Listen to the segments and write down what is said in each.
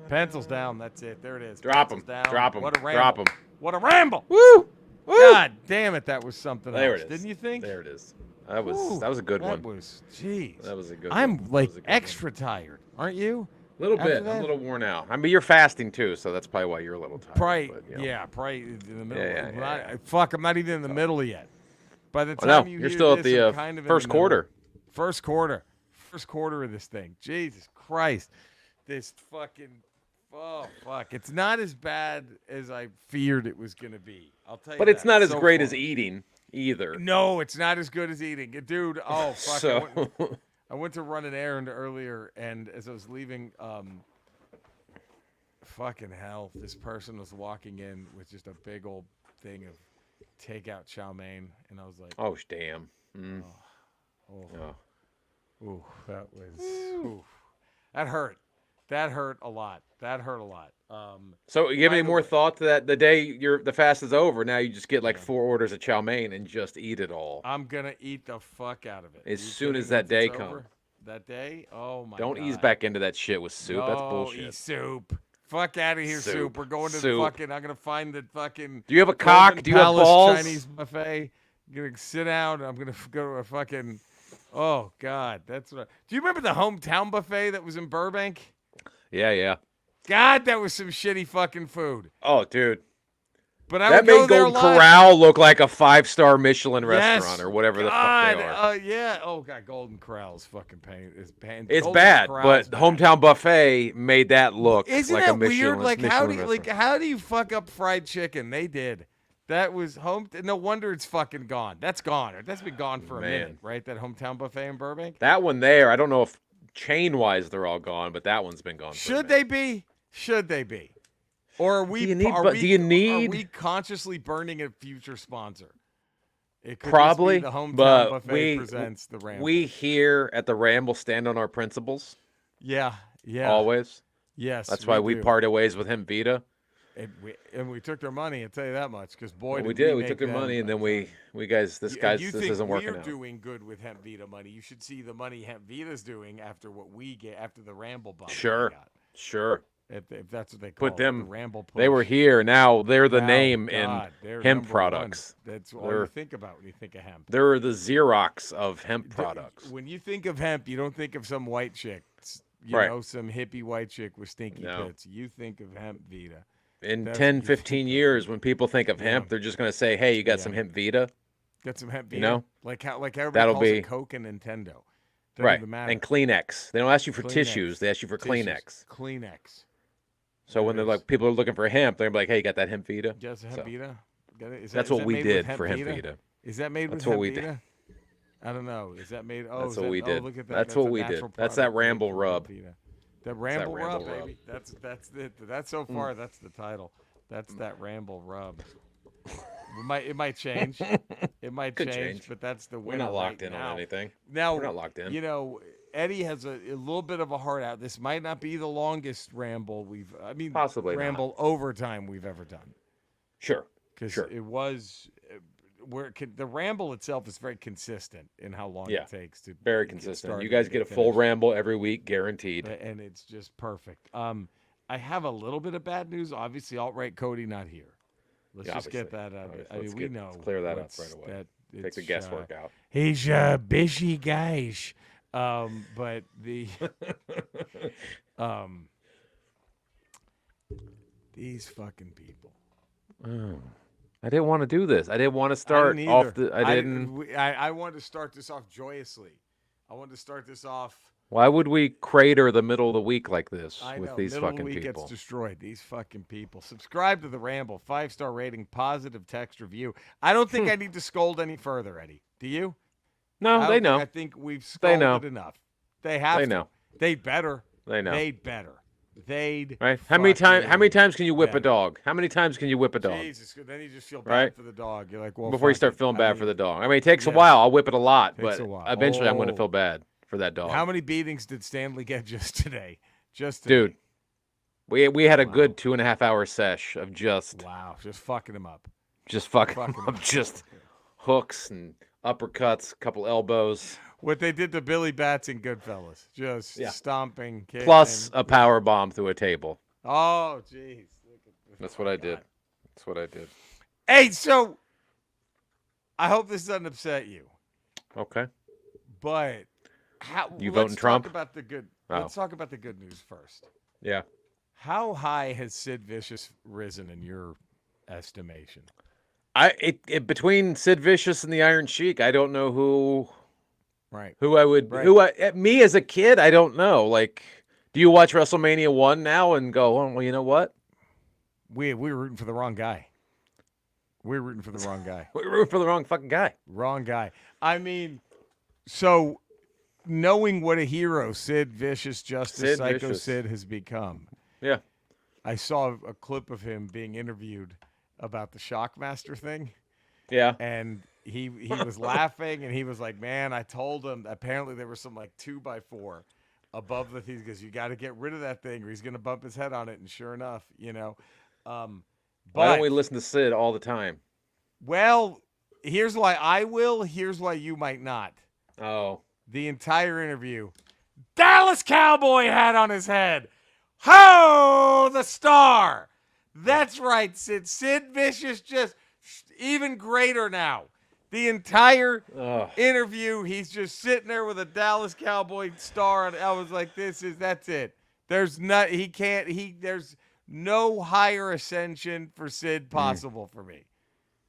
Pencils down. That's it. There it is. Drop Pencils them. down. Drop them. What a ramble. Drop them. What a ramble. Woo! Woo! God damn it, that was something There else. it is. Didn't you think? There it is. That was a good one. That was, jeez. That was a good I'm one. like extra tired, aren't you? A little bit. I'm a little worn out. I mean, you're fasting too, so that's probably why you're a little tired. Probably, but, you know. yeah, probably in the middle. Yeah. Fuck, I'm not even in the middle yet. By the time you you're hear still this, at the I'm kind of first in the middle. quarter. First quarter of this thing. Jesus Christ, this fucking. Oh fuck! It's not as bad as I feared it was gonna be. I'll tell you. But it's not as so great far. as eating either. No, it's not as good as eating, dude. Oh fuck! So... I went to run an errand earlier, and as I was leaving, fucking hell, this person was walking in with just a big old thing of takeout chow mein, and I was like, oh damn. Ooh, that was, ooh, that hurt. That hurt a lot. So you have any more thought to that? The day the fast is over, now you just get like 4 orders of chow mein and just eat it all. I'm gonna eat the fuck out of it. As soon as that day comes. That day? Oh my god. Don't ease back into that shit with soup. That's bullshit. Eat soup. Fuck out of here, soup. We're going to the fucking. I'm gonna find the fucking. Do you have a cock? Do you have balls? Chinese buffet. I'm gonna sit down. I'm gonna go to a fucking. Oh god, that's what. Do you remember the hometown buffet that was in Burbank? Yeah. God, that was some shitty fucking food. Oh, dude. But I that made Golden Corral look like a 5-star Michelin restaurant or whatever the fuck they are. Yeah. Oh god, Golden Corral's fucking pain. It's bad, but Hometown Buffet made that look Isn't like that a Michelin. Weird? Like Michelin how do you fuck up fried chicken? They did. That was no wonder it's fucking gone. That's gone. That's been gone for a minute, right? That Hometown Buffet in Burbank. That one there, I don't know if chain-wise they're all gone, but that one's been gone. Should they be? Or are we? Do you need? Are we consciously burning a future sponsor? It could Probably, just be the Hometown but Buffet presents the Ramble. We here at the Ramble stand on our principles. Yeah. Always. Yes. That's why we parted ways with him, Vita. And we took their money. I'll tell you that much, because boy, we did. We took their money, and then this isn't working out. We're doing good with Hemp Vita money. You should see the money Hemp Vita's doing after what we get after the Ramble bump. Sure. If that's what they call Put them. The Ramble push. They were here. Now they're the name in hemp products. That's all you think about when you think of hemp. They're the Xerox of hemp products. When you think of hemp, you don't think of some white chick. You know, some hippie white chick with stinky pits. You think of Hemp Vita. In 10, 15 years, when people think of hemp, they're just going to say, hey, you got some Hemp Vita? Got some Hemp Vita? You know? Like everybody calls it Coke and Nintendo. Right. And Kleenex. They don't ask you for tissues. They ask you for Kleenex. So when they're like, people are looking for hemp, they're like, hey, you got that Hemp Vita? Yes, Hemp Vita. That's what we did for Hemp Vita. Is that made with Hemp Vita? I don't know. Is that made? Oh, that's what we did. Look at that. That's what we did. That's that Ramble rub. The Ramble rub, baby. That's it. That's so far. That's the title. That's that Ramble rub. It might change. It might change, but that's the winner. We're not locked in on anything. Now we're not locked in. You know, Eddie has a little bit of a heart out. This might not be the longest ramble possibly ramble overtime we've ever done. Sure. Because it was. The ramble itself is very consistent in how long it takes to. Very consistent. You guys get a full ramble every week, guaranteed. And it's just perfect. I have a little bit of bad news. Obviously, alt-right Cody not here. Let's just get that out of it. Let's clear that up right away. Take the guesswork out. He's a busy guy. But the these fucking people. I didn't want to do this. I didn't want to start off the. I wanted to start this off joyously. I wanted to start this off. Why would we crater the middle of the week like this with these fucking people? Middle of the week gets destroyed. These fucking people. Subscribe to the Ramble. 5-star rating. Positive text review. I don't think I need to scold any further, Eddie. Do you? No, they know. I think we've scolded enough. They have to. They know. They'd better. They know. They'd better. They'd. Right. How many times can you whip a dog? How many times can you whip a dog? Jesus. Then you just feel bad for the dog. You're like, well. Before you start feeling bad for the dog. I mean, it takes a while. I'll whip it a lot, but eventually I'm going to feel bad for that dog. How many beatings did Stanley get just today? Dude, we had a good 2.5 hour sesh of just fucking him up. Just fucking him up. Just hooks and uppercuts, couple elbows. What they did to Billy Bats in Goodfellas, just stomping, kicking. Plus a power bomb through a table. Oh, jeez. That's what I did. That's what I did. Hey, so I hope this doesn't upset you. Okay. But you voting Trump? Let's talk about the good news first. Yeah. How high has Sid Vicious risen in your estimation? Between Sid Vicious and the Iron Sheik, I don't know who. Right. Me as a kid, I don't know. Like, do you watch WrestleMania 1 now and go, oh, well, you know what? We were rooting for the wrong guy. We're rooting for the wrong guy. We're rooting for the wrong fucking guy. Wrong guy. I mean, so knowing what a hero Sid Vicious, Justice Psycho Sid has become. Yeah. I saw a clip of him being interviewed about the Shockmaster thing. Yeah. And he was laughing, and he was like, man, I told him, apparently there was some like 2x4 above the thing, because you got to get rid of that thing or he's going to bump his head on it. And sure enough, why don't we listen to Sid all the time? Well, here's why I will. Here's why you might not. Oh. The entire interview. Dallas Cowboy hat on his head. Ho, the star. That's right, Sid. Sid Vicious just even greater now. The entire interview, he's just sitting there with a Dallas Cowboy star, and I was like, that's it. There's no higher ascension for Sid possible for me.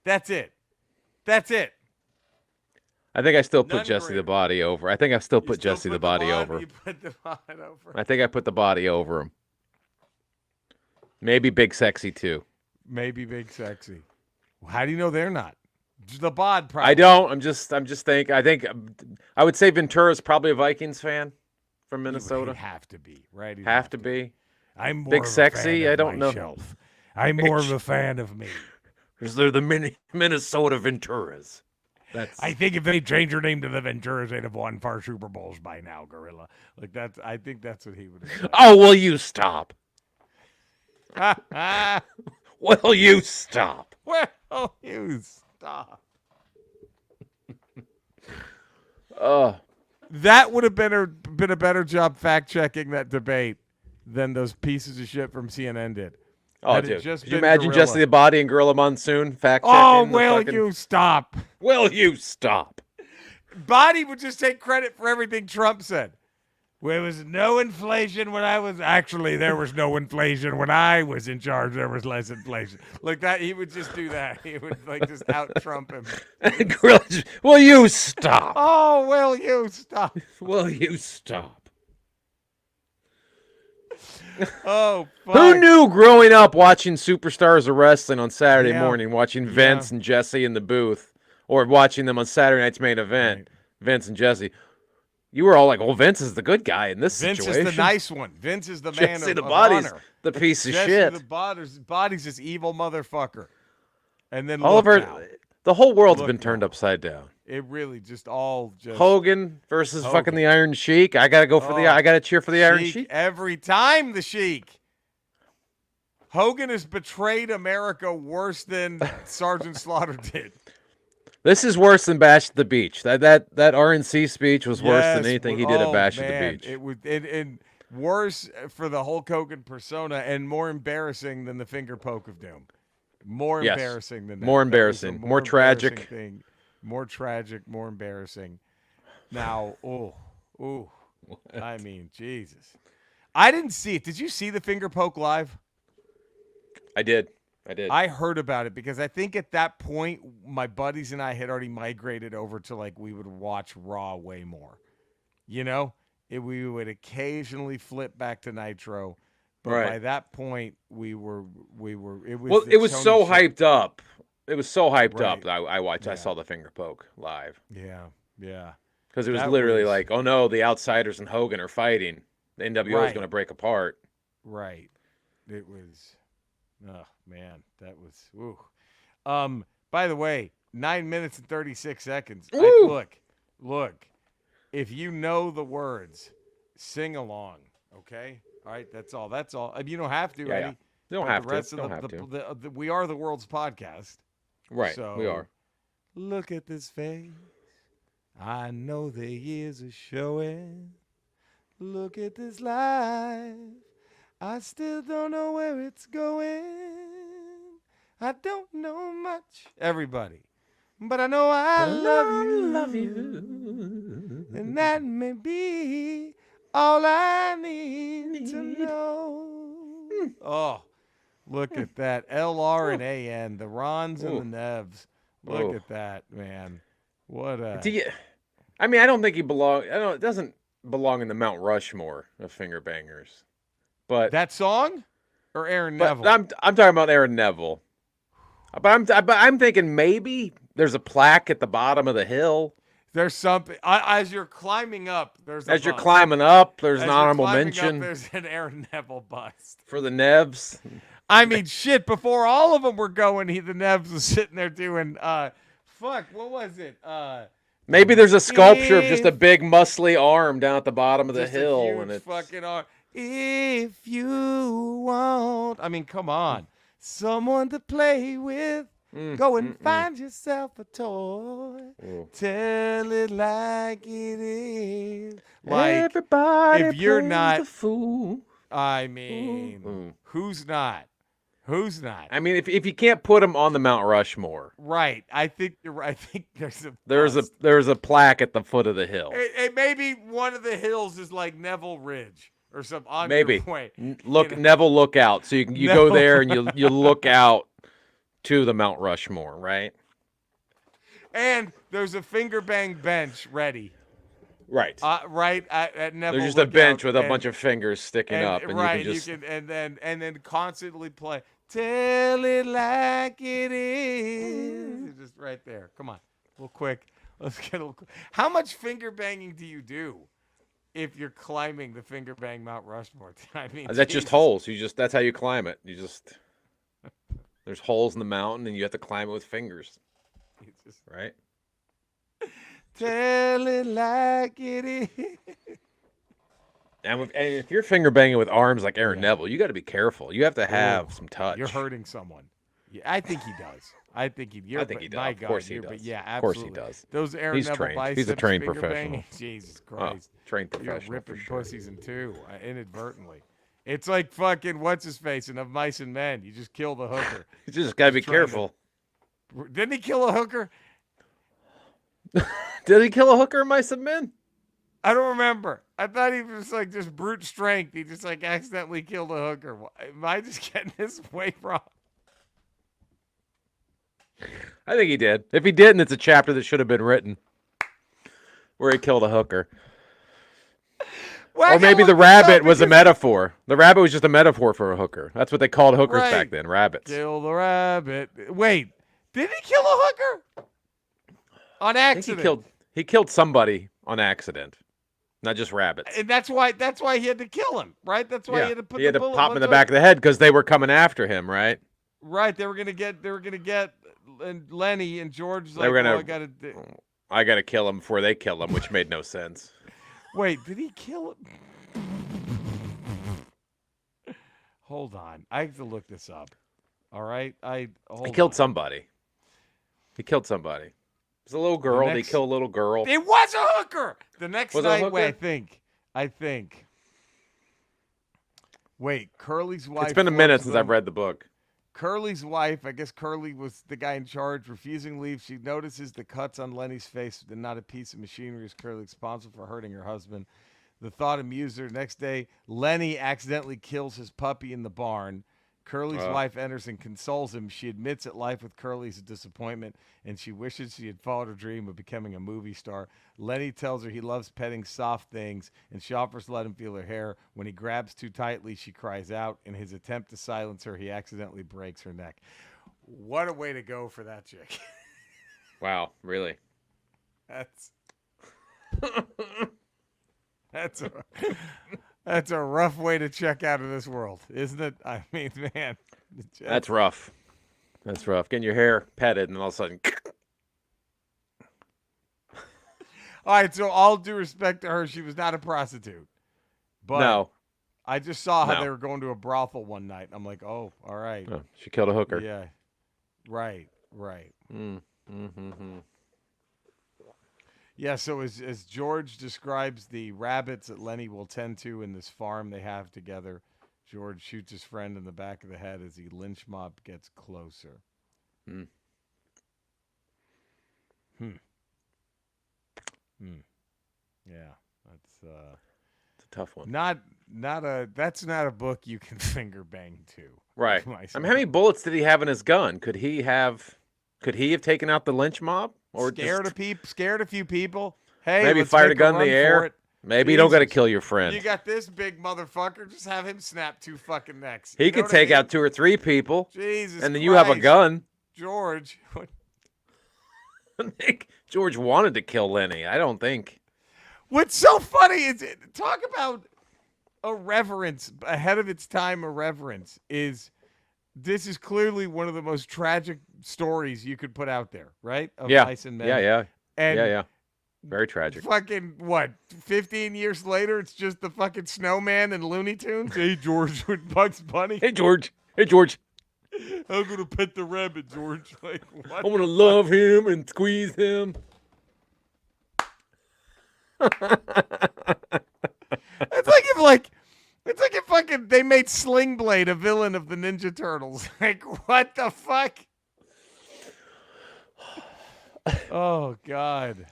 That's it. I think I still put Jesse the Body over. I think I still put Jesse the Body over. You put the body over. I think I put the Body over him. Maybe Big Sexy too. Maybe Big Sexy. How do you know they're not? The bod probably. I don't. I'm just thinking. I think I would say Ventura's probably a Vikings fan from Minnesota. He'd have to be, right? Have to be. I'm more Big of Sexy. A fan I don't know. Myself. I'm more of a fan of me. Because they're the Minnesota Venturas. I think if they change their name to the Venturas, they'd have won 4 Super Bowls by now, Gorilla. Like I think that's what he would have done. Oh, will you stop? Will you stop? Will you stop? That would have been a better job fact checking that debate than those pieces of shit from CNN did. Oh, dude. Could you imagine Jesse the Body and Gorilla Monsoon fact checking? Oh, will you stop? Will you stop? Body would just take credit for everything Trump said. There was no inflation when I was... Actually, there was no inflation when I was in charge. There was less inflation. Like that, he would just do that. He would just out-Trump him. Gorilla, will you stop? Oh, will you stop? Will you stop? Oh, fuck. Who knew growing up watching Superstars of Wrestling on Saturday morning, watching Vince and Jesse in the booth, or watching them on Saturday night's main event, Vince and Jesse, you were all like, "Oh, Vince is the good guy in this situation. Vince is the nice one. Vince is the man Jesse of the Body's honor. The piece of Jesse shit. the Body's this evil motherfucker." And then the whole world's been turned upside down. It really just Hogan versus fucking the Iron Sheik. I gotta go for I gotta cheer for the Iron Sheik every time. The Sheik. Hogan has betrayed America worse than Sergeant Slaughter did. This is worse than Bash at the Beach. That RNC speech was worse than anything he did at Bash at the Beach. It was and worse for the Hulk Hogan persona, and more embarrassing than the finger poke of doom. More embarrassing than that. More embarrassing. More tragic. Thing. More tragic. More embarrassing. Now, I mean, Jesus. I didn't see it. Did you see the finger poke live? I did. I heard about it because I think at that point, my buddies and I had already migrated over to we would watch Raw way more. We would occasionally flip back to Nitro. But by that point, it was so hyped up. It was so hyped up that I watched. I saw the finger poke live. Yeah. Because it was literally like, oh no, the Outsiders and Hogan are fighting. The NWO is going to break apart. Right. It was. Oh man, that was. By the way, 9 minutes and 36 seconds. Look. If you know the words, sing along. Okay. All right, that's all. I mean, you don't have to, Eddie. You don't have to. We are the world's podcast. Right, so, we are. Look at this face. I know the years are showing. Look at this life. I still don't know where it's going. I don't know much. Everybody. But I know I love you. And that may be all I need to know. Oh, look at that. LR and AN, the Rons and the Nevs. Look at that, man. What a... I mean, I don't think he belong. It doesn't belong in the Mount Rushmore of finger bangers. But that song or Aron Neville? I'm talking about Aron Neville. But I'm thinking maybe there's a plaque at the bottom of the hill. There's something as you're climbing up. There's an honorable mention. There's an Aron Neville bust for the Nevs. I mean, shit. Before all of them were going, the Nevs was sitting there doing what was it? Maybe there's a sculpture of just a big muscly arm down at the bottom of the hill, a huge and it's fucking arm. If you want, I mean, come on, someone to play with. Go and find yourself a toy. Tell it like it is. Like, everybody if you're plays not a fool. I mean, who's not? Who's not? I mean, if you can't put him on the Mount Rushmore, right? I think you're right. I think there's a plaque at the foot of the hill. Maybe one of the hills is like Neville Ridge or something. On maybe your point. Neville Lookout. So you go there and you look out to the Mount Rushmore, right? And there's a finger bang bench ready. Right. Right at Neville. There's just a bench with a bunch of fingers sticking up, and right, you can and then constantly play. Tell it like it is. Just right there. Come on, real quick. Let's get a little. How much finger banging do you do if you're climbing the finger bang Mount Rushmore? I mean, that's just holes. That's how you climb it. There's holes in the mountain, and you have to climb it with fingers. Right? Tell it like it is. And if you're finger banging with arms like Aron Neville, you got to be careful. You have to have some touch. You're hurting someone. Yeah, I think he does. I think he does. Of course he does. But yeah, absolutely. Of course he does. Those Aron Neville biceps. He's a trained finger professional. Banging, Jesus Christ. Trained professional. You're ripping for sure. pussies in two inadvertently. It's like fucking what's his face in Of Mice and Men. You just kill the hooker. You just gotta be careful. Didn't he kill a hooker? Did he kill a hooker in Mice and Men? I don't remember. I thought he was like just brute strength. He just like accidentally killed a hooker. Am I just getting this way wrong? I think he did. If he didn't, it's a chapter that should have been written where he killed a hooker. Well, or maybe the rabbit was a metaphor. The rabbit was just a metaphor for a hooker. That's what they called hookers back then, rabbits. Kill the rabbit. Wait, did he kill a hooker? On accident. He killed somebody on accident. Not just rabbits. And that's why he had to kill him, right? That's why he had to put the bullet. Pop him in the back of the head because they were coming after him, right? Right. They were gonna get and Lenny and George was like, I gotta kill him before they kill him, which made no sense. Wait, did he kill him? Hold on. I have to look this up. All right? He killed somebody. He killed somebody. It was a little girl. Did he kill a little girl? It was a hooker! The next night, I think. Wait, Curly's wife. It's been a minute since I've read the book. Curly's wife, I guess Curly was the guy in charge, refusing leave. She notices the cuts on Lenny's face and not a piece of machinery is Curly responsible for hurting her husband. The thought amused her. Next day, Lenny accidentally kills his puppy in the barn. Curly's wife enters and consoles him. She admits that life with Curly is a disappointment, and she wishes she had followed her dream of becoming a movie star. Lenny tells her he loves petting soft things, and she offers to let him feel her hair. When he grabs too tightly, she cries out. In his attempt to silence her, he accidentally breaks her neck. What a way to go for that chick. Wow, really? That's a rough way to check out of this world, isn't it? I mean, man. That's rough. That's rough. Getting your hair petted and all of a sudden. All right, so all due respect to her, she was not a prostitute. But no. I just saw how they were going to a brothel one night. I'm like, oh, all right. Oh, she killed a hooker. Yeah, so as George describes the rabbits that Lenny will tend to in this farm they have together, George shoots his friend in the back of the head as the lynch mob gets closer. Hmm. Yeah, that's It's a tough one. that's not a book you can finger bang to. Right. I mean, how many bullets did he have in his gun? Could he have taken out the lynch mob? Or scared a few people. Hey, maybe let's fired make a gun in run the for air. it. Maybe you don't got to Jesus. kill your friend. You got this big motherfucker. Just have him snap 2 fucking necks. He You know could what I take mean? out 2 or 3 people. Jesus and then you have a Christ. gun. George. I think George wanted to kill Lenny. I don't think. What's so funny is talk about irreverence, ahead of its time irreverence, is this is clearly one of the most tragic stories you could put out there, right? Of Yeah. mice and men. Yeah. And Yeah. Very tragic. fucking, what, 15 years later, it's just the fucking snowman and Looney Tunes? Hey, George, with Bugs Bunny. Hey, George. Hey, George. I'm going to pet the rabbit, George. Like, what? I want to love him and squeeze him. It's like if fucking they made Sling Blade a villain of the Ninja Turtles. Like, what the fuck? Oh, God.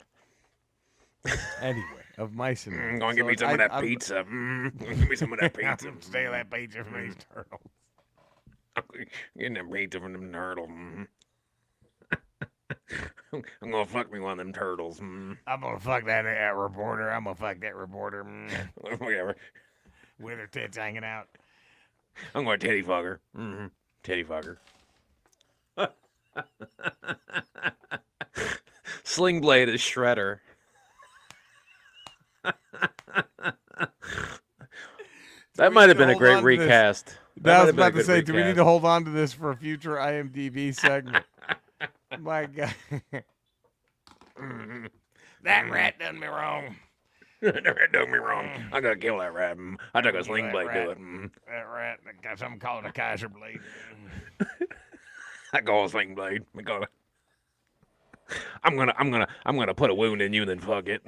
Anyway, of mice and men. Go and give me some of that pizza. Give me some of that pizza. Stay that pizza from these turtles. Getting them pizza from them turtles. I'm gonna fuck me one of them turtles. I'm gonna fuck that reporter. I'm gonna fuck that reporter. Whatever. With her tits hanging out. I'm gonna titty fuck her. Titty fuck her. Sling Blade is Shredder. That might have been a great recast. I was about to say, do we need to hold on to this for a future IMDb segment? My God. That rat done me wrong. That rat done me wrong. I gotta kill that rat. I took a Sling Blade to it. That rat, got something called a Kaiser blade. I call a Sling Blade. I'm gonna put a wound in you, then fuck it.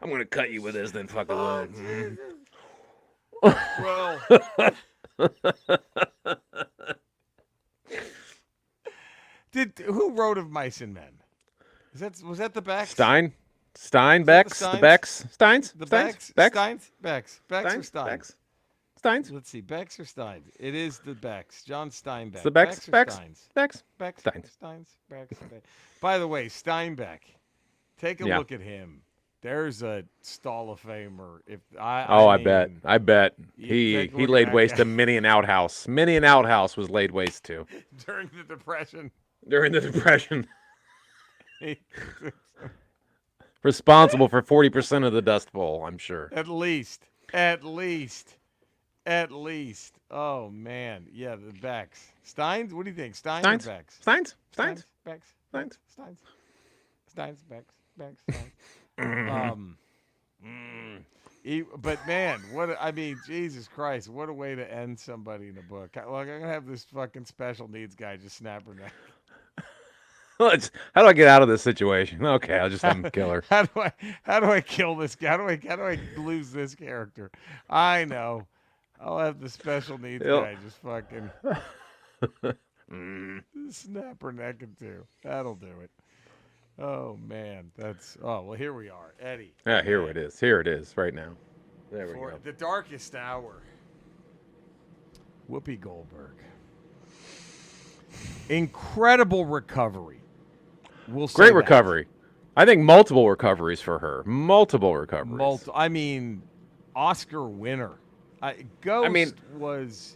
I'm gonna cut you with this, then fuck the wound. Well, who wrote of Mice and Men? Was that the Becks? Becks, the Becks, Steins, the Steins, Becks or Steins? Steins. Let's see, Becks or Steins? It is the Becks. John Steinbeck. It's the Becks, Becks. Steins. Becks. By the way, Steinbeck. Take a look at him. There's a Stall of Famer. I bet. He laid waste to many an outhouse. Many an outhouse was laid waste to. During the Depression. Responsible for 40% of the Dust Bowl, I'm sure. At least. Oh, man. Yeah, the Becks. Steins? What do you think? Steins or Becks? Steins. Becks. Steins. Becks. Steins. But man, Jesus Christ, what a way to end somebody in a book. Look, I'm gonna have this fucking special needs guy just snap her neck. How do I get out of this situation? Okay, I'll just have him kill her. How do I kill this guy? How do I lose this character? I know. I'll have the special needs guy just fucking snap her neck in two. That'll do it. Oh man, well, here we are, Eddie. Yeah, here it is. Here it is, right now. There we go. The darkest hour. Whoopi Goldberg. Incredible recovery. Great recovery. I think multiple recoveries for her. Multiple recoveries. Oscar winner. Ghost was.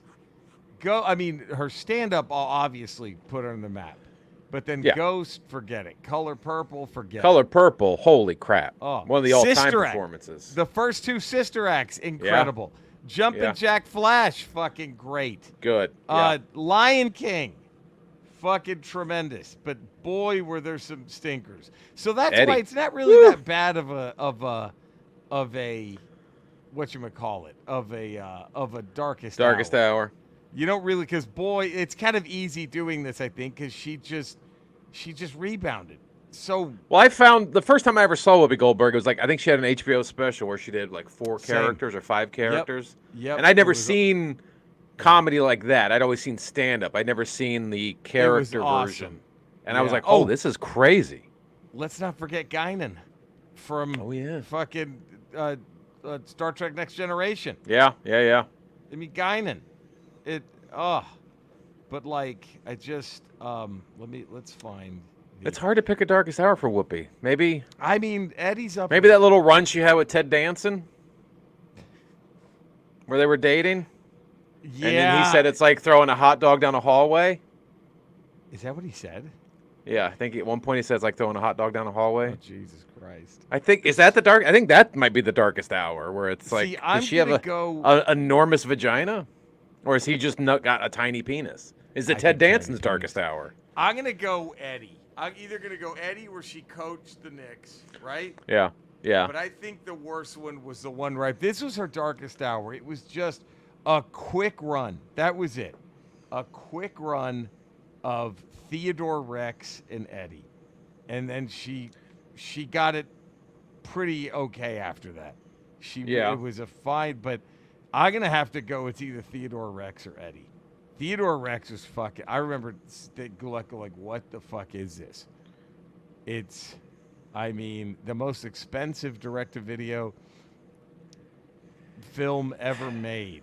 Her stand-up obviously put her on the map. But then Ghost, forget it. Color Purple, forget it. Color Purple, holy crap. Oh, one of the all-time performances. The first 2 sister acts, incredible. Jumpin' Jack Flash, fucking great. Good. Lion King, fucking tremendous. But boy, were there some stinkers. So that's why it's not really that bad of a whatchamacallit, of a darkest hour. You don't really, because boy, it's kind of easy doing this, I think, because she just rebounded. So Well, I found the first time I ever saw Whoopi Goldberg, it was like I think she had an HBO special where she did like 4 Same. characters or 5 characters. Yep. And I'd never It was seen comedy like that. I'd always seen stand up. I'd never seen the character awesome. version. And I was Yeah. like, oh, this is crazy. Let's not forget Guinan from fucking Star Trek Next Generation. Yeah. I mean, Guinan. But like, I just let's find. It's hard to pick a darkest hour for Whoopi. Maybe. I mean, Eddie's up. Maybe that little run she had with Ted Danson, where they were dating. Yeah. And then he said it's like throwing a hot dog down a hallway. Is that what he said? Yeah, I think at one point he said it's like throwing a hot dog down a hallway. Oh, Jesus Christ. I think is that the dark? I think that might be the darkest hour, where it's like, does she have a enormous vagina, or is he just got a tiny penis? Is it Ted Danson's darkest hour? I'm gonna go Eddie. I'm either gonna go Eddie, where she coached the Knicks, right? Yeah. But I think the worst one was the one right. This was her darkest hour. It was just a quick run. That was it. A quick run of Theodore Rex and Eddie, and then she got it pretty okay after that. It was a fine, but I'm gonna have to go with either Theodore Rex or Eddie. Theodore Rex was fucking. I remember like, what the fuck is this? It's, I mean, the most expensive direct-to-video film ever made.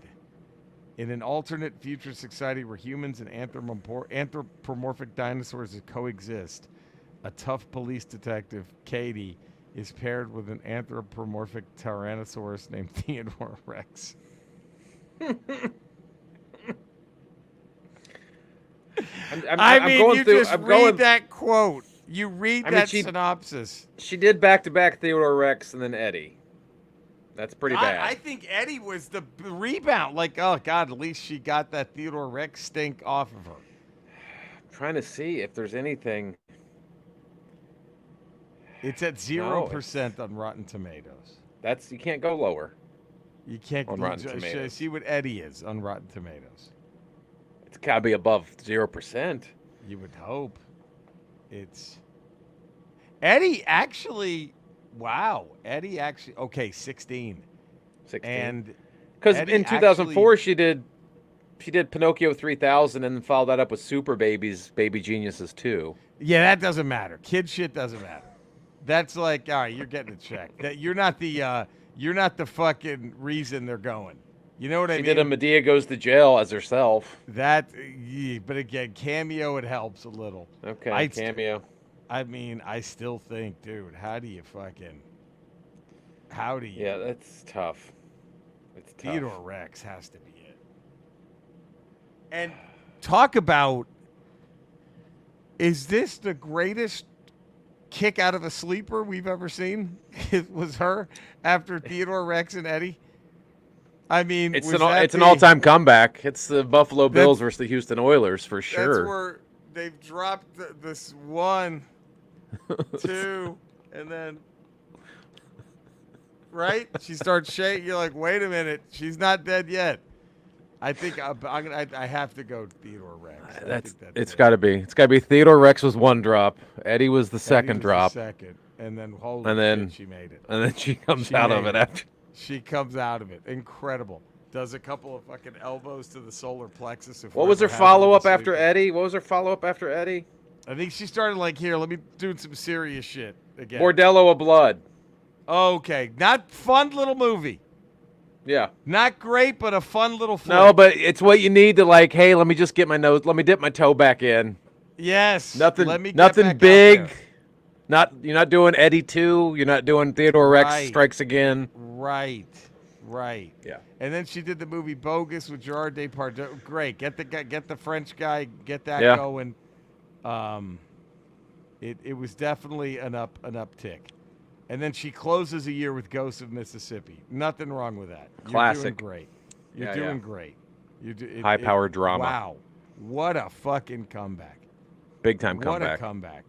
In an alternate future society where humans and anthropomorphic dinosaurs coexist, a tough police detective, Katie, is paired with an anthropomorphic Tyrannosaurus named Theodore Rex. Read that quote. You read that synopsis. She did back-to-back Theodore Rex and then Eddie. That's pretty bad. I think Eddie was the rebound. Like, oh, God, at least she got that Theodore Rex stink off of her. I'm trying to see if there's anything. It's at 0% on Rotten Tomatoes. You can't go lower. You can't on Rotten Tomatoes. See what Eddie is on Rotten Tomatoes. It's got to be above 0%. You would hope. It's Eddie actually. Wow, Eddie actually. Okay, 16. 16. And because in 2004 she did Pinocchio 3000 and then followed that up with Super Babies, Baby Geniuses 2. Yeah, that doesn't matter. Kid shit doesn't matter. That's like, all right, you're getting a check. That you're not the fucking reason they're going. You know what I mean? She did a Medea Goes to Jail as herself. But again, cameo, it helps a little. Okay, cameo. I mean, I still think, dude, how do you? Yeah, that's tough. It's tough. Theodore Rex has to be it. And talk about, is this the greatest kick out of a sleeper we've ever seen? It was her after Theodore Rex and Eddie. I mean, it's an all-time comeback. It's the Buffalo Bills versus the Houston Oilers for sure. That's where they've dropped this 1, 2, and then right. She starts shaking. You're like, wait a minute, she's not dead yet. I think I have to go Theodore Rex. It's got to be. It's got to be Theodore Rex was 1 drop. Eddie was the second drop. And then she made it. And then she comes out of it after. She comes out of it. Incredible. Does a couple of fucking elbows to the solar plexus. What was her follow-up after Eddie? I think she started like, here, let me do some serious shit again. Bordello of Blood. Okay. Not fun little movie. Yeah. Not great, but a fun little flick. No, but it's what you need to like, hey, let me just get let me dip my toe back in. Yes. Nothing big. You're not doing Eddie 2. You're not doing Theodore Rex Strikes Again. Right. Yeah. And then she did the movie Bogus with Gerard Depardieu. Great. Get the French guy. Get that going. It was definitely an uptick. And then she closes a year with Ghosts of Mississippi. Nothing wrong with that. Classic. You're doing great. High-powered drama. Wow. What a fucking comeback. Big time comeback. What a comeback.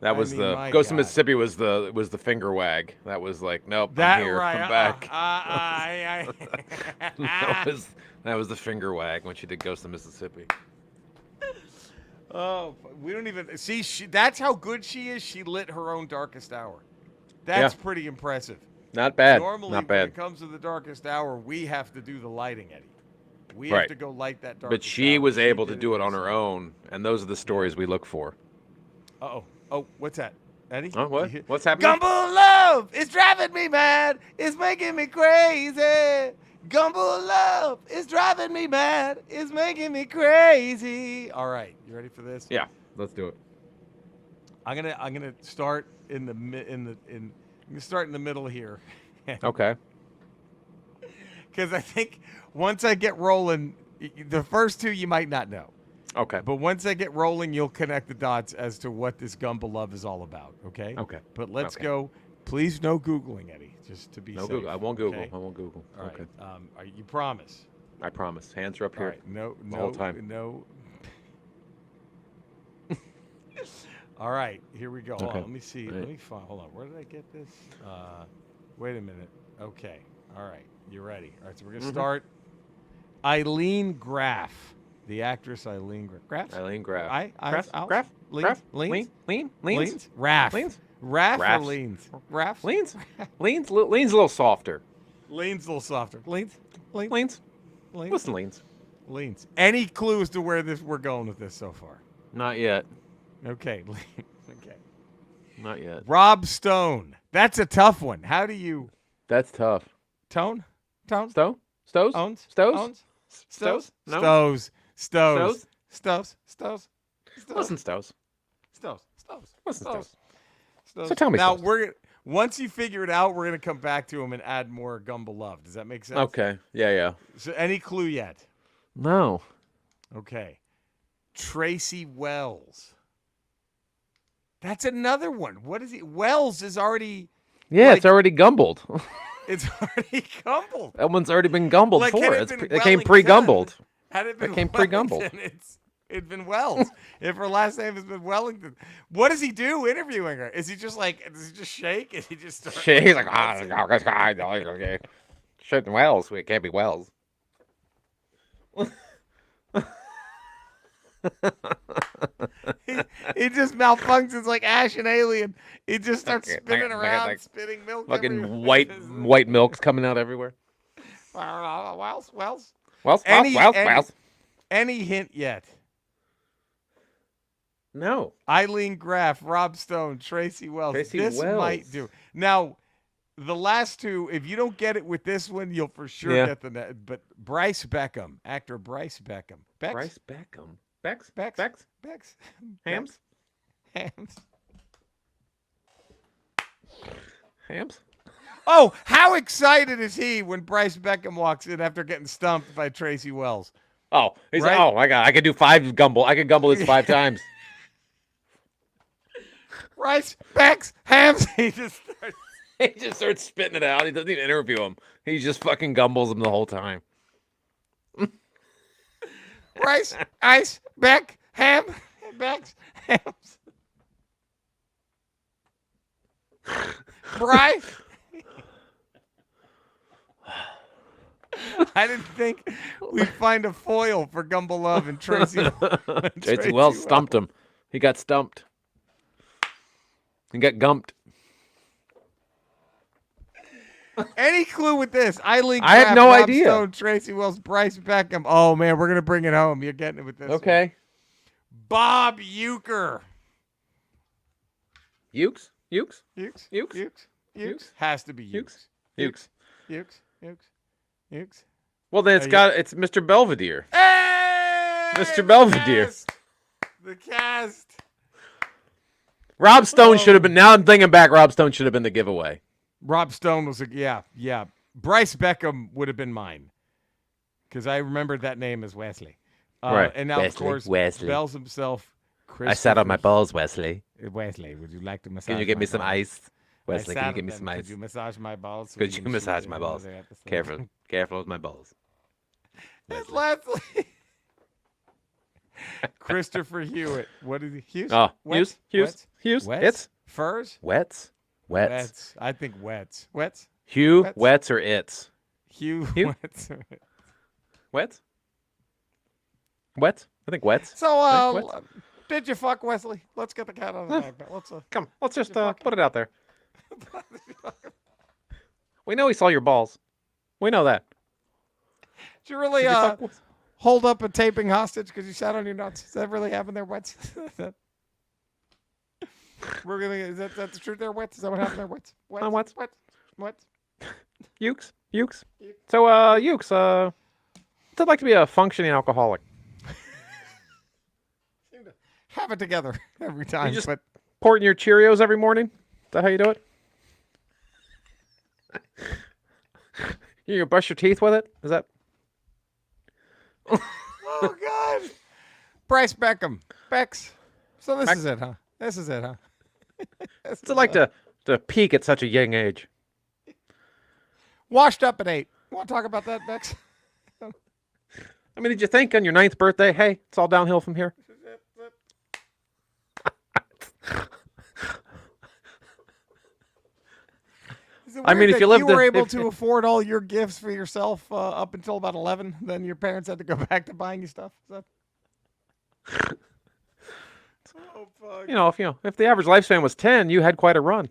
That was Ghost of Mississippi was the finger wag. That was like, nope, I'm here. Come back. That was the finger wag when she did Ghost of Mississippi. Oh, we don't even see. That's how good she is. She lit her own darkest hour. That's pretty impressive. Not bad. Normally, Not when bad. it comes to the darkest hour, we have to do the lighting, Eddie. We have Right. to go light that darkest hour. But she was able to did do it on her herself. own, and those are the stories we look for. Uh-oh. Oh, what's that? Eddie? Oh, what? What's happening? Gumbel Love! It's driving me mad. It's making me crazy. Gumbel Love! It's driving me mad. It's making me crazy. All right, you ready for this? Yeah, let's do it. I'm gonna start in the middle here. Okay. Because I think once I get rolling, the first two you might not know. Okay. But once I get rolling, you'll connect the dots as to what this Gumbel Love is all about, okay? Okay. But let's go. Please no Googling, Eddie, just to be No safe. Google. I won't Google. okay? I won't Google. All right. Okay. You promise? I promise. Hands are up All here. right. No, The whole time. No. All right. Here we go. Hold Okay. on. Let me see. All Let right. me find. Hold on. Where did I get this? Wait a minute. Okay. All right. You're ready. All right. So we're going to start. Eileen Graff. The actress Eileen Graff. Eileen Graff. Graff? Leans? Leans? Raff. Leans? Raff or Raffs. leans? Raff? Leans? Leans a little softer. Leans a little softer. Leans? Leans? Leans. Leans? Listen, Leans. Leans. Any clues to where we're going with this so far? Not yet. Okay. Okay. Not yet. Rob Stone. That's a tough one. How do you That's tough. tone? Stowe? Stows? Owns? Stows? Owns? Stows? No? Stows. Stows? Stows. Stows. Listen, Stows. Stows. Listen, Stows. Stows. So tell me, now Stows. once you figure it out, we're gonna come back to him and add more Gumbel Love. Does that make sense? Okay. Yeah. So any clue yet? No. Okay. Tracy Wells. That's another one. What is he? Wells is already. Yeah, Like- it's already gumbled. It's already Gumbled. That one's already been gumbled Like, for. had it It been came Wellington, pre-gumbled. Had it been That came pre-Gumbled. Wellington, it'd been Wells. If her last name has been Wellington. What does he do interviewing her? Is he just like, does he just shake? Is he just start He's like, okay. Shouldn't Wells. It can't be Wells. he just malfunctions like Ash and Alien. He just starts spinning around, like spitting milk. Fucking everywhere. white milk's coming out everywhere. Wells. Wells. Any hint yet? No. Eileen Graff, Rob Stone, Tracy Wells. Tracy this Wells. might do. Now, the last two, if you don't get it with this one, you'll for sure get the net. But Bryce Beckham, actor Bryce Beckham. Bryce Beckham. Bex? Bex. Hams? Hams. Hams? Oh, how excited is he when Bryce Beckham walks in after getting stumped by Tracy Wells? Oh, he's Right? like, oh my God, I could do 5 Gumble. I could Gumble this 5 times. Bryce, Bex, Hams. He just starts spitting it out. He doesn't even interview him. He just fucking Gumbles him the whole time. Bryce, Ice, Beck, Ham, Bex, Hams. Bry. I didn't think we'd find a foil for Gumbel Love and Tracy. Tracy Wells stumped him. He got stumped. He got gumped. Any clue with this? Eileen I had Graff, no Rob idea. Stone, Tracy Wells, Bryce Beckham. Oh man, we're gonna bring it home. You're getting it with this. Okay. one. Bob Euchre. Ukes? Ukes? Has to be Ukes? Ukes. Ukes. Ukes. Well, then it's Mr. Belvedere. Hey! Mr. Belvedere. The cast. Rob Stone should have been. Now I'm thinking back. Rob Stone should have been the giveaway. Rob Stone was yeah. Bryce Beckham would have been mine because I remembered that name as Wesley. Right. And now, of course, Wesley. Bells himself. I sat on my balls, Wesley. Wesley, would you like to massage? Can you give my me some balls? ice? Wesley, I can you sat give on me them. some ice? Could you massage my balls? Could you massage my balls? Careful with my balls. It's Leslie. Christopher Hewitt. What is he? Hughes? Oh, Wets? Hughes. Wets? It's Furs? Wets. I think Wets. Wets? Hugh, Wets? Wets, or It's? Hugh? Hugh? Wets? Wets? Wets? I think Wets. So, Wets? Did you fuck Wesley? Let's get the cat out of the bag. Let's Come, let's just put it out there. We know he saw your balls. We know that. Did you really hold up a taping hostage because you sat on your nuts? Does that really happen there, Wets? Is that the truth there, Wets? Is that what happened there, Wets? Wets? Wets? Ukes? So, Ukes, what's it like to be a functioning alcoholic? Have it together every time. You just pour it in your Cheerios every morning? Is that how you do it? You brush your teeth with it? Is that? Oh, God. Bryce Beckham. Bex. So this is it, huh? This is it, huh? What's it like to peak at such a young age? Washed up at 8. You want to talk about that, Bex? I mean, did you think on your 9th birthday, hey, it's all downhill from here? I mean, if you were able to afford all your gifts for yourself up until about 11, then your parents had to go back to buying you stuff. Is that... Oh, fuck. If the average lifespan was 10, you had quite a run.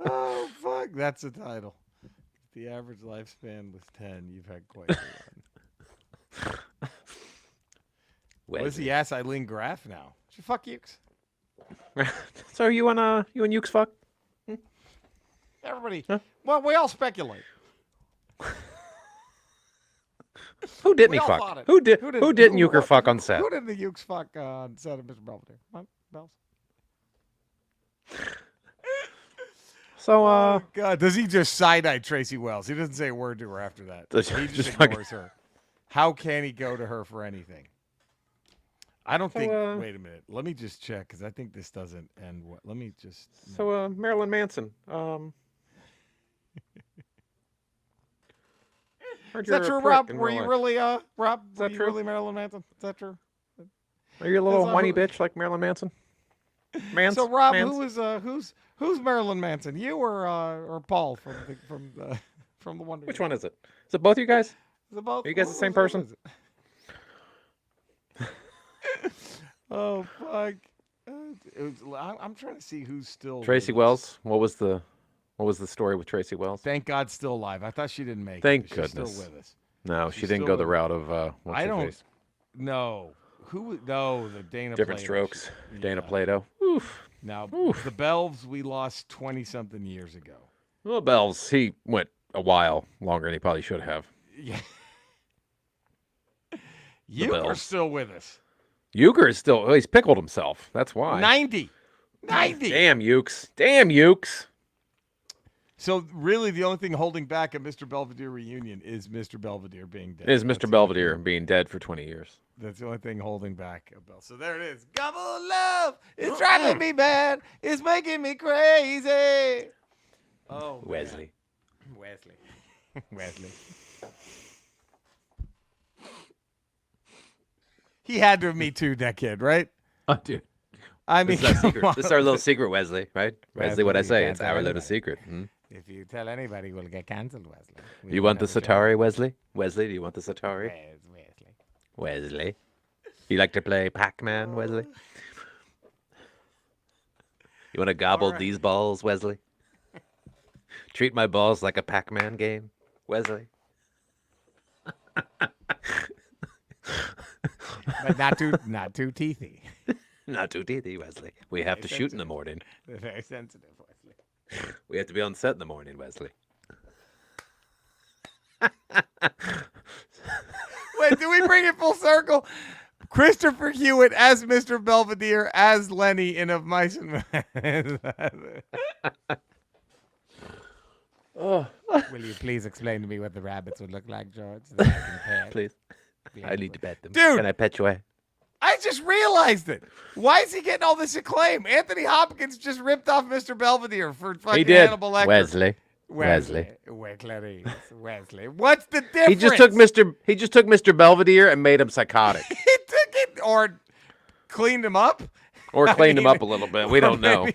Oh, fuck. That's the title. If the average lifespan was 10, you've had quite a run. What does he ask Eileen Graff now? She fuck Ukes. So you and Ukes fuck? Everybody. Huh? Well, we all speculate. Who didn't he fuck? Who didn't Euchre fuck on set? Who did the Ukes fuck on set of Mr. Belvedere? What? Bells? So, oh, God. Does he just side-eye Tracy Wells? He doesn't say a word to her after that. He just ignores her. How can he go to her for anything? I don't think. Wait a minute. Let me just check because I think this doesn't end. Let me just. So, Marilyn Manson. Is that true, Rob? Were you really, Rob? Were you really Marilyn Manson? Is that true? Are you a little whiny bitch like Marilyn Manson? So, Rob, who's Marilyn Manson? You or Paul from the Wonder? Which one is it? Is it both you guys? Is it both? Are you guys the same person? Oh, fuck. I'm trying to see who's still Tracy Wells. What was the story with Tracy Wells? Thank God, still alive. I thought she didn't make it. Thank She's goodness. Still with us. No, she didn't go the route of. I don't. No. Who? No, the Dana. Different Plato. strokes. Yeah. Dana Plato. Oof. Now the Belvs we lost 20-something years ago. Well, Bells, he went a while longer than he probably should have. Yeah. You are still with us. Euchre is still. He's pickled himself. That's why. 90. Damn Ukes. So really, the only thing holding back a Mr. Belvedere reunion is Mr. Belvedere being dead. Is Mr. Belvedere being dead for 20 years. That's the only thing holding back a Bell. So there it is. Gumbel Love is driving me mad. It's making me crazy. Oh, Wesley. Wesley. He had to have Me Too that kid, right? Oh, dude. I mean, this is our little secret, Wesley, right? Wesley, what I say? It's our little secret. If you tell anybody, we'll get canceled, Wesley. You want the Atari, Wesley? Wesley, do you want the Atari? Wesley. You like to play Pac-Man, Wesley? You want to gobble these balls, Wesley? Treat my balls like a Pac-Man game, Wesley? But not too teethy. Not too teethy, Wesley. We have to shoot in the morning. They're very sensitive, Wesley. We have to be on set in the morning, Wesley. Wait, do we bring it full circle? Christopher Hewitt as Mr. Belvedere as Lenny in Of Mice and Men. Oh. Will you please explain to me what the rabbits would look like, George? Please. I need to pet them. Dude. Can I pet you? I just realized it. Why is he getting all this acclaim? Anthony Hopkins just ripped off Mr. Belvedere for fucking Hannibal Lecter. Wesley. What's the difference? He just took Mr. Belvedere and made him psychotic. He took it or cleaned him up? Or cleaned him up a little bit. We don't know.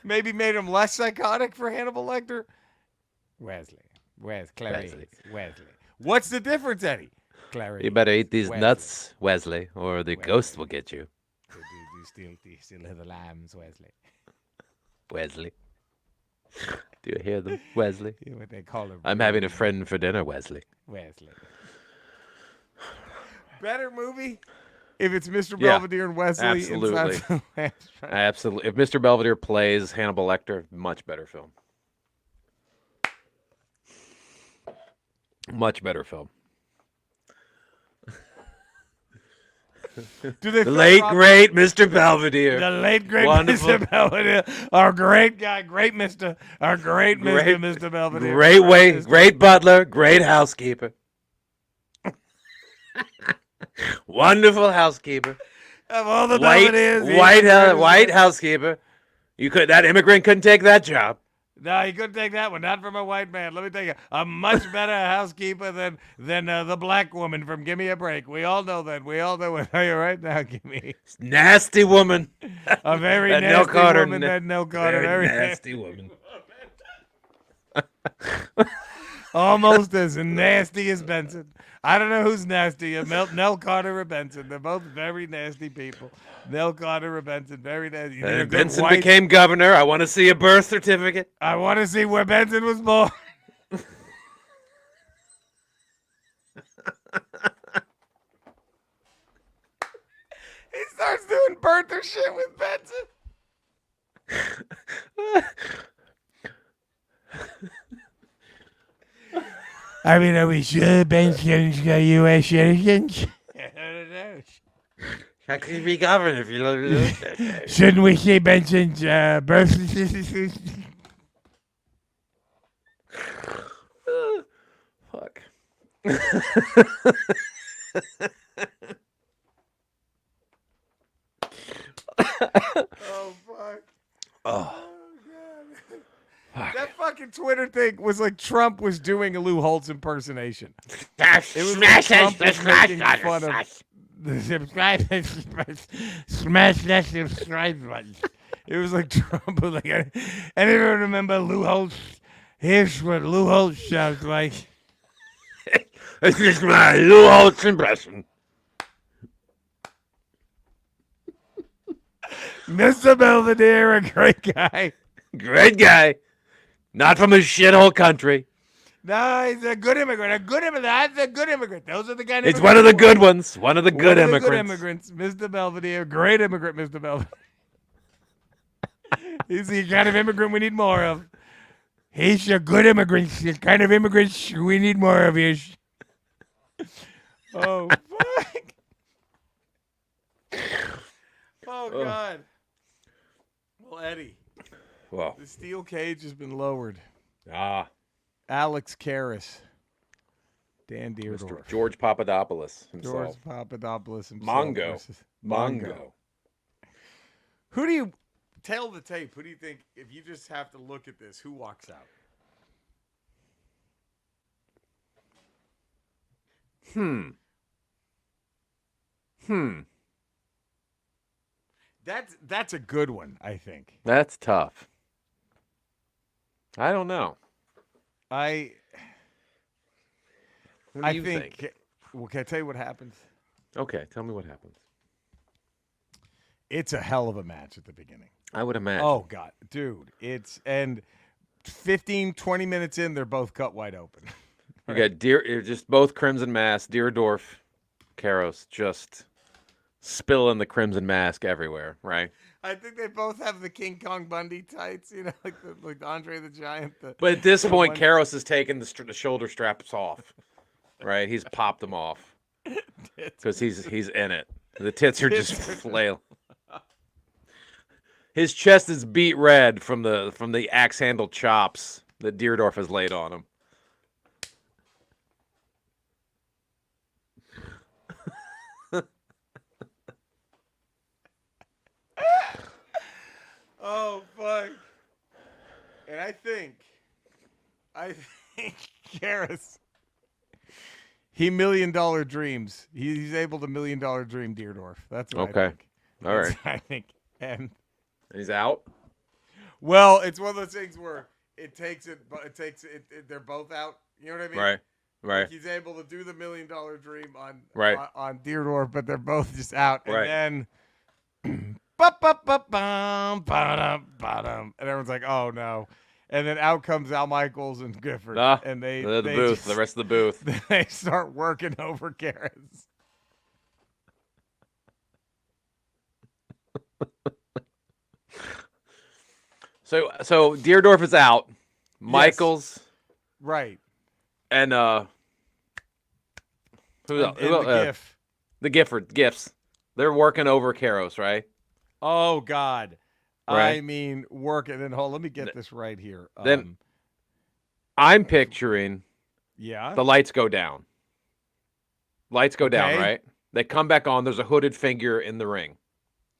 Maybe made him less psychotic for Hannibal Lecter. Clarice. Wesley. What's the difference, Eddie? Clarice. You better eat these Wesley. nuts, Wesley, or the ghost will get you. Do you still have the lambs, Wesley? Wesley. Do you hear them, Wesley? You know what they call her? I'm having a friend for dinner, Wesley. Wesley. Better movie if it's Mr. Yeah, Belvedere and Wesley. absolutely. Inside the Last Ride. Absolutely. If Mr. Belvedere plays Hannibal Lecter, much better film. Much better film. Do they The late, great Mr. Belvedere. The late great Wonderful. Mr. Belvedere, our great guy, great Mr. Our great Mr. Belvedere. Great butler, great housekeeper. Wonderful housekeeper. Of all the Belvederes, White housekeeper. That immigrant couldn't take that job. No, he couldn't take that one. Not from a white man. Let me tell you, a much better housekeeper than the black woman from Give Me a Break. We all know that. We all know it. Tell you right now, give me Nasty woman. A very That nasty Nell Carter, woman. That Nell Carter. Very nasty woman. Almost as nasty as Benson. I don't know who's nastier, Nell Carter or Benson. They're both very nasty people. Nell Carter or Benson, very nasty. Benson became governor. I want to see a birth certificate. I want to see where Benson was born. He starts doing birther shit with Benson. I mean, are we sure Benson's got U.S. citizens? I don't know. How can you be governor if you don't? Shouldn't we see Benson's birth certificate? Fuck. Oh, fuck. Oh. God. That fucking Twitter thing was like Trump was doing a Lou Holtz imperation. It was like Trump was making fun of the smash that subscribe button. It was like Trump was like, anyone remember Lou Holtz? Here's what Lou Holtz sounds like. This is my Lou Holtz impression. Mr. Belvedere, a great guy. Great guy. Not from a shithole country. No, he's a good immigrant. A good immigrant. That's a good immigrant. Those are the kind of It's one of the good ones. One of the good immigrants. Good immigrants. Mr. Belvedere. Great immigrant, Mr. Belvedere. He's the kind of immigrant we need more of. He's a good immigrant. The kind of immigrants we need more of. His. Oh, fuck. Oh, God. Well, Eddie. Well, The steel cage has been lowered. Alex Karros. Dan Dierdorf. Mr. George Papadopoulos himself. George Papadopoulos himself. Mongo. Who do you tell the tape? Who do you think, if you just have to look at this, who walks out? That's a good one, I think. That's tough. I don't know. I What do you think. Well, can I tell you what happens? Okay, tell me what happens. It's a hell of a match at the beginning. I would imagine. Oh, God. Dude, and 15, 20 minutes in, they're both cut wide open. You got just both Crimson Mask, Dierdorf, Karros, just spilling the Crimson Mask everywhere, right? I think they both have the King Kong Bundy tights, like Andre the Giant. But at this point, Karros has taken the shoulder straps off, right? He's popped them off because he's in it. The tits are just flailing. His chest is beat red from the axe handle chops that Dierdorf has laid on him. Oh, fuck. And I think Karros, he $1 million dreams. He's able to $1 million dream Dierdorf. That's what I think. All right. I think. And he's out? well, it's one of those things where it takes it. They're both out. You know what I mean? Right. Right. Like he's able to do the $1 Million Dream Right. on Dierdorf, but they're both just out. Right. And then, ba-dum, and everyone's like, "Oh no!" And then out comes Al Michaels and Gifford, and the booth, the rest of the booth. They start working over Karros. So Dierdorf is out. Michaels, right, and who else? The Gifts. They're working over Karros, right? Oh God, Right. I mean, working. Then hold. Let me get this right here. Then I'm picturing yeah, the lights go down. Lights go down, Okay. right? They come back on. There's a hooded figure in the ring,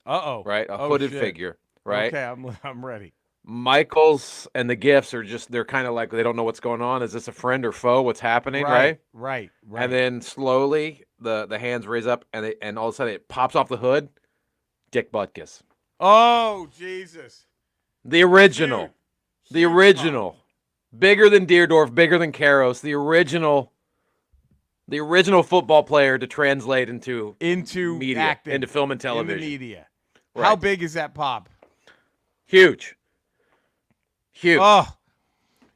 Uh-oh. right? A Oh, hooded shit. figure, right? Okay, I'm ready. Michaels and the Gifts are they're kind of like they don't know what's going on. Is this a friend or foe? What's happening, right? Right. And then slowly the hands raise up and all of a sudden it pops off the hood. Dick Butkus. Oh, Jesus. The original. Dude, The huge original. pop. Bigger than Dierdorf, bigger than Karros. The original football player to translate into media, acting, into film and television. in the media. Right. How big is that pop? Huge. Oh,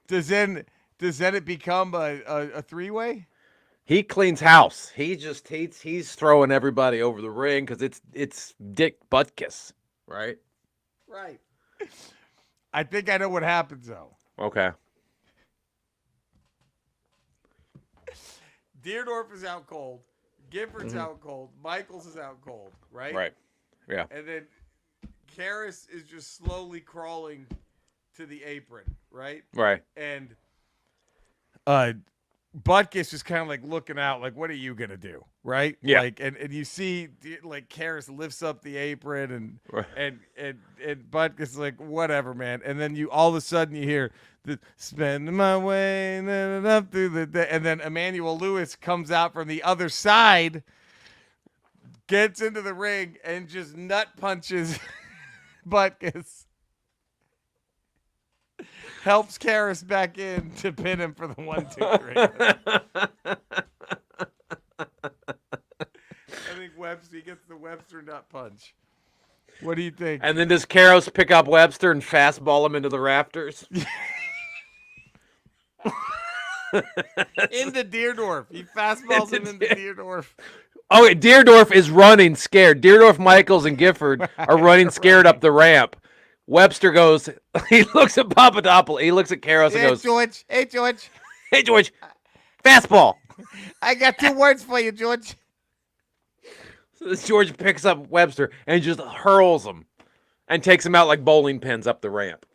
does then it become a three-way? He cleans house. He's throwing everybody over the ring because it's Dick Butkus, right? Right. I think I know what happens though. Okay. Dierdorf is out cold. Gifford's out cold. Michaels is out cold. Right. Right. Yeah. And then Karros is just slowly crawling to the apron. Right. Right. And Butkus is kind of like looking out, like, what are you gonna do, right? Yeah. Like, and you see, like, Karros lifts up the apron, Right. and Butkus is like, whatever, man. And then you all of a sudden you hear the spending my way up through the day, and then Emmanuel Lewis comes out from the other side, gets into the ring, and just nut punches Butkus. Helps Karros back in to pin him for the 1, 2, 3. I think Webster gets the Webster nut punch. What do you think? And then does Karros pick up Webster and fastball him into the rafters? Into Dierdorf. He fastballs him into Dierdorf. Oh, Dierdorf is running scared. Dierdorf, Michaels, and Gifford are running scared up the ramp. Webster goes, he looks at Papadopoulos, he looks at Karros and goes, George. Hey, George. "Hey, George, fastball." I got 2 words for you, George. So George picks up Webster and just hurls him and takes him out like bowling pins up the ramp.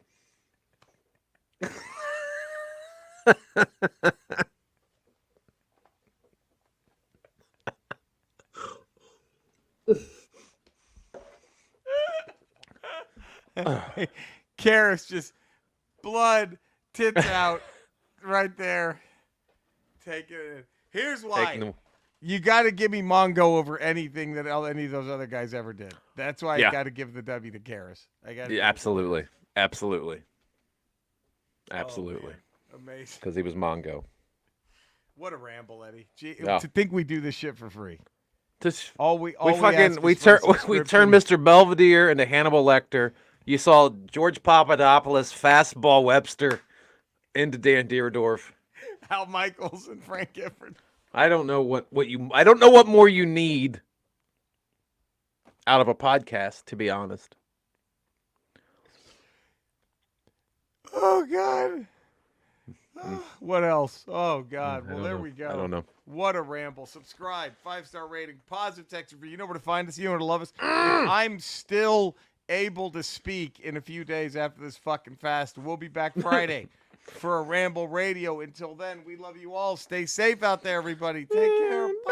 Karros just blood, tits out, right there. Take it in. Here's why. You got to give me Mongo over anything that any of those other guys ever did. That's why I got to give the W to Karros. Yeah, absolutely. Absolutely. Absolutely. Oh, amazing. Because he was Mongo. What a ramble, Eddie. Gee, Yeah. To think we do this shit for free. Just, we turn turn Mr. Belvedere into Hannibal Lecter. You saw George Papadopoulos fastball Webster into Dan Dierdorf. Al Michaels and Frank Gifford. I don't know what more you need out of a podcast, to be honest. Oh God. What else? Oh God. Well, there we go. I don't know. What a ramble. Subscribe, 5-star rating, positive text review. You know where to find us. You know where to love us. I'm still able to speak in a few days after this fucking fast. We'll be back Friday for a Ramble Radio. Until then, we love you all. Stay safe out there, everybody. Take care. Bye.